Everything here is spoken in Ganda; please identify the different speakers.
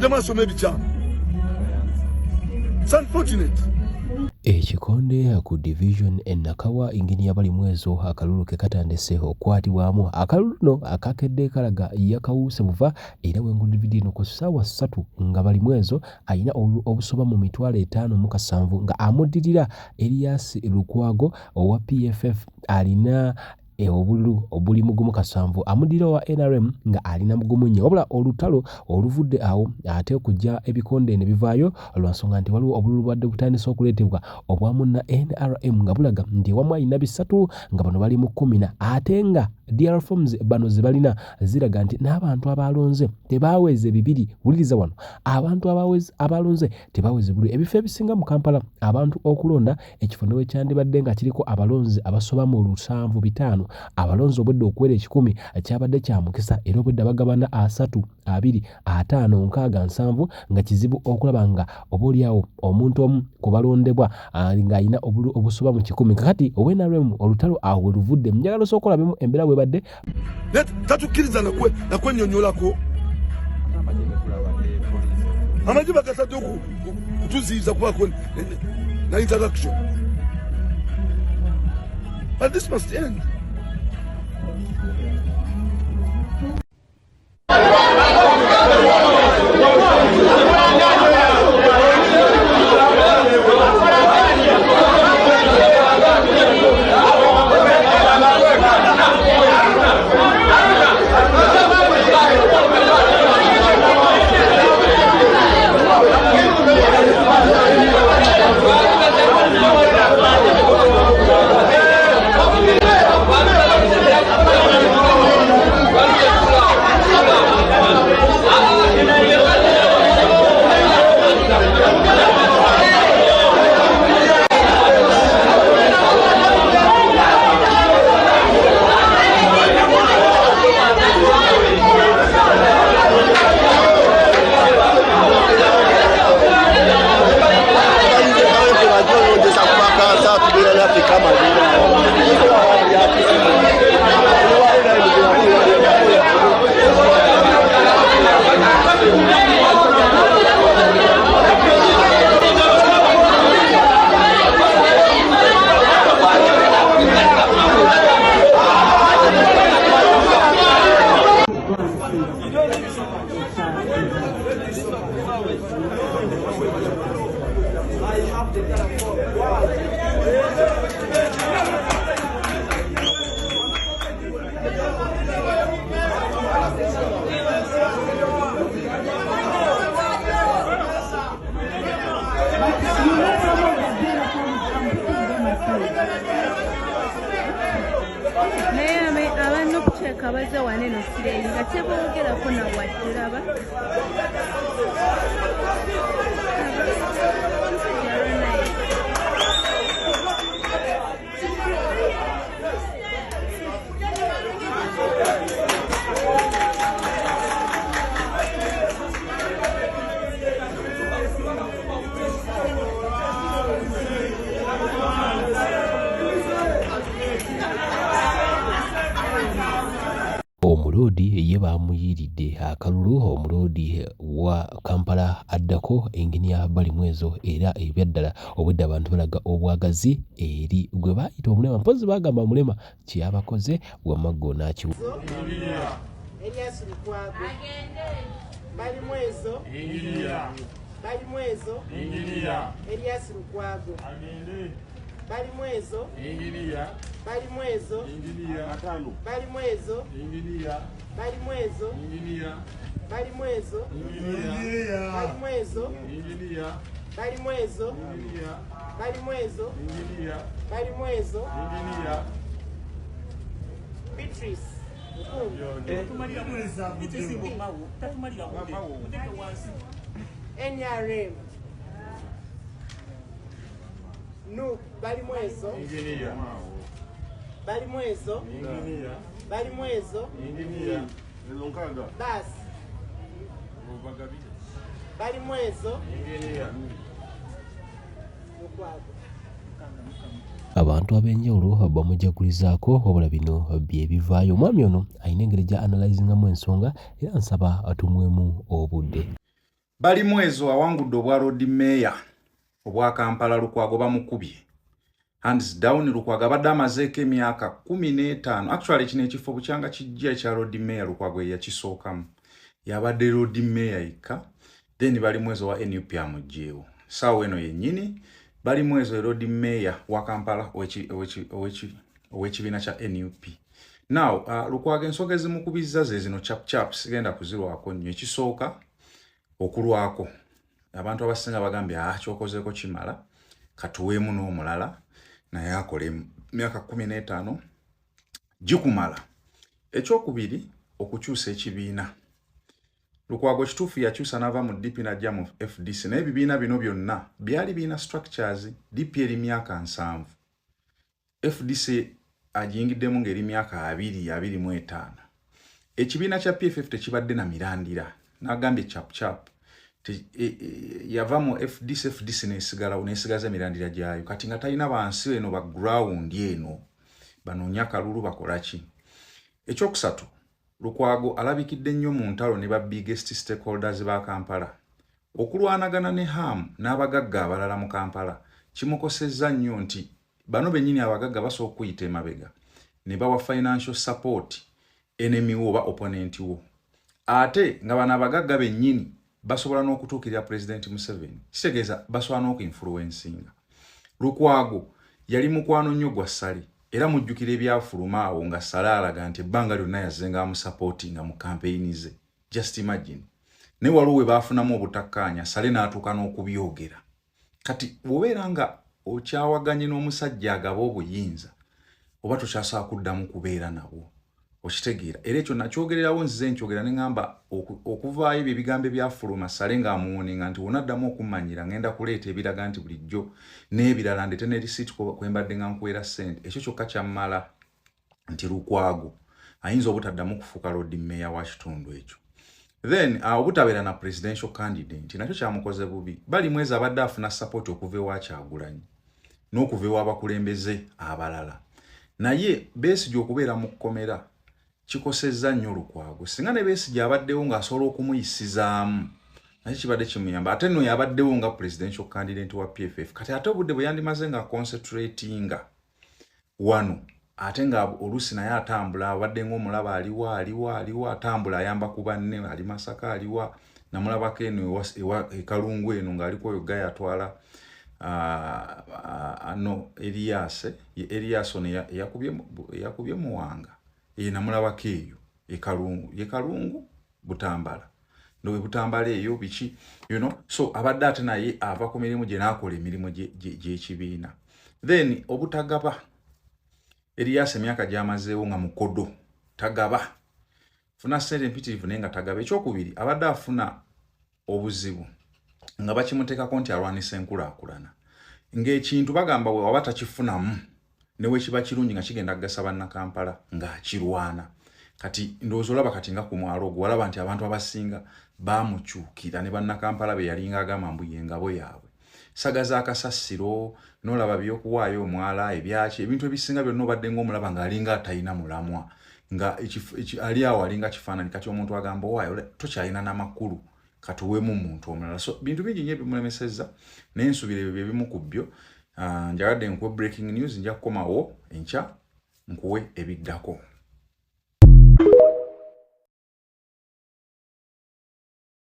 Speaker 1: maaso n'ebikyamu. It's unfortunate.
Speaker 2: Ekikonde ku division Nakawa Engineer Balimwezo akalulu ke katandise okwatibwamu. Akalulu no akakedde kalaga yakawuse buva era wengu dividino ku ssaawa 3 nga Balimwezo ayina obusoba mu mitwalo 5 nga amuddirira Elias Lukwago owa PFF alina obulu obuli mugumu 7 amudira wa NRM nga alina mugumu 4 wabula olutalo oluvudde awo ate okujja ebikonde ne bivaayo olwansonga nti waliwo obululu bwadde butandise okuleetebwa obwamu na NRM nga bulaga nti wamu alina 3 nga bano bali mu 10 ate nga DR forms bano zibalina ziraga nti n'abantu abalonze tebaweze 2 wuliriza wano abantu abalonze tebaweze bulu ebifo ebisinga mu Kampala abantu okulonda ekifo ne kyandibadde nga kiriko abalonzi abasoba mu 7 abalonzi obwedde okuwera 10 kyabadde kya mukisa era obwedde bagabana 3 2 5 6 7 nga kizibu okulaba nga obuliawo omuntu omu kubalondebwa nga alina obulu obusoba mu 10 kakati owenarem olutalo awo luvudde njagala sokola bemu embera webadde
Speaker 1: tatukiriza nakwenyonyolako amajiba kasatu kutuziza kubako na interaction. But this must end.
Speaker 3: Kabaza waneno sire nga tebogera ko na waddiraba
Speaker 2: omulodi ye bamuyiridde akalulu omulodi wa Kampala addako Engineer Balimwezo era ebyaddala obwedda abantu balaga obwagazi eri gwe bayita omulema mpozi bagamba mulema kyabakoze wamago nakiwo
Speaker 4: Elias Lukwago Balimwezo Balimwezo Elias Lukwago Balimwezo Balimwezo Balimwezo Balimwezo Balimwezo Balimwezo Balimwezo Balimwezo Balimwezo Beatrice NRM No, Balimwezo Balimwezo Balimwezo Bas Balimwezo
Speaker 2: abantu ab'enjawulo bamujagulizaako wabula bino bye bivaayo omwami ono ayina engeri gya analyzingamu ensonga era nsaba atumwemu obudde.
Speaker 5: bali mwezo awangudde obwa road mayor obwa Kampala Lukwago bamukubye hands down. Lukwago abadde amazeeko emyaka 15. Actually kino ekifo bukyanga kijja ekya road mayor Lukwago yakisookamu, yabadde road mayor yekka, then bali mwezo wa NUP amugyewo. Sawa eno yennyini bali mwezo road mayor wa Kampala ow'ekibiina kya NUP. Now Lukwago ensonga ezimukubizza ze zino chap sigenda kuzirwako nnyo. Ekisooka okulwako abantu abasinga bagambye kyokozeeko kimala katuweemu n'omulala, naye akole myaka 15 gikumala. Ekyokubiri okukyusa ekibiina. Lukwago kituufu yakyusa n'ava mu DP n'ajja mu FDC, naye ebibiina bino byonna byali biina structures. DP eri myaka 7, FDC agiyingiddemu ng'eri myaka 25. Ekibiina kya PFF tekibadde na mirandira, n'agambye chap yava mu FDC nesigaza emirandira gyayo. Kati nga talina bansi eno background eno banoonya kalulu bakolaki. Ekyokusatu, Lukwago alabikidde nnyo mu ntalo ne ba biggest stakeholders ba Kampala. Okulwanagana ne HAM n'abagagga abalala mu Kampala kimukosezza nnyo nti bano bennyini abagagga basobola okuyita emabega ne bawa financial support enemy wo oba opponent wo. Ate nga bano abagagga bennyini basobola n'okutuukirira President Museveni, kitegeeza basobola n'okuinfluencinga. Lukwago yali mukwano nnyo gwa Ssali, era mujjukira ebyafuluma awo nga Ssali alaga nti ebbanga lyonna yazzenga amusupportinga mu campaign ze. Just imagine. Ne waliwo we baafunamu obutakkaanya, Ssali n'atuuka n'okubyogera. Kati bw'obeera nga okyawaganye n'omusajja agaba obuyinza, oba tokyasobola kuddamu kubeera nabo. Okitegeera. Era ekyo nakyogererawo nzize nkyogera ne ngamba okuvaayo ebyo ebigambo ebyafuluma Ssali ng'amuwoninga nti wonaddamu okummanyira ngenda kuleeta ebiraga nti bulijjo n'ebirala ndete ne receipt kwembadde nga nkuweera ssente. Ekyo kyokka kyammala nti Lukwago ayinza obutaddamu kufuuka road mayor wa kitundu ekyo. Then obutabeera na presidential candidate nakyo kyamukoze bubi. Bali mwezi abadde afuna support okuva ewa Kyagulanyi n'okuva ewa abakulembeze abalala, naye Besigye okubeera mu kkomera kikosezza nnyo Lukwago. Singa ne Besigye abaddewo ng'asobola okumuyisizaamu nakyo kibadde kimuyamba. Ate nno yabaddewo nga presidential candidate wa PFF. Kati ate obudde bwe yandimaze nga concentratinga wano, ate nga oluusi naye atambula, abadde ng'omulaba aliwa atambula ayamba ku banne, ali Masaka aliwa, namulabako eno ekalungu eno ng'aliko yogga yatwala Elias ono yakubye Muwanga. Namulabako eyo ekalungu Butambala. Ndowe Butambala eyo biki, so abadde ate naye ava ku mirimu gye n'akola emirimu gy'ekibiina. Then obutagaba, Elias emyaka gy'amazeewo nga mukodo tagaba, funa ssente mpitirivu naye nga tagaba. Ekyokubiri abadde afuna obuzibu nga bakimuteekako nti alwanisa enkulaakulana, ng'ekintu bagamba we waba takifunamu newe kiba kirungi nga kigenda kugasa bannakampala ng'akirwana. Kati ndowooza olaba kati nga ku mwalo ogwo walaba nti abantu abasinga baamukyukira ne bannakampala be yalinga agamba mbu y'engabo yaabwe. Saga za kasasiro n'olaba by'okuwaayo omwala ebyaki ebintu ebisinga byonna obadde ng'omulaba ng'alinga atalina mulamwa nga ali awo alinga kifaananyi. Kati omuntu agamba owaayo tokyalina n'amakulu katuweemu omuntu omulala. So bintu bingi nnyo ebimulemesezza naye nsubira ebyo bye bimu ku byo. Njagadde nkuwe breaking news, nja kukomawo enkya nkuwe ebiddako.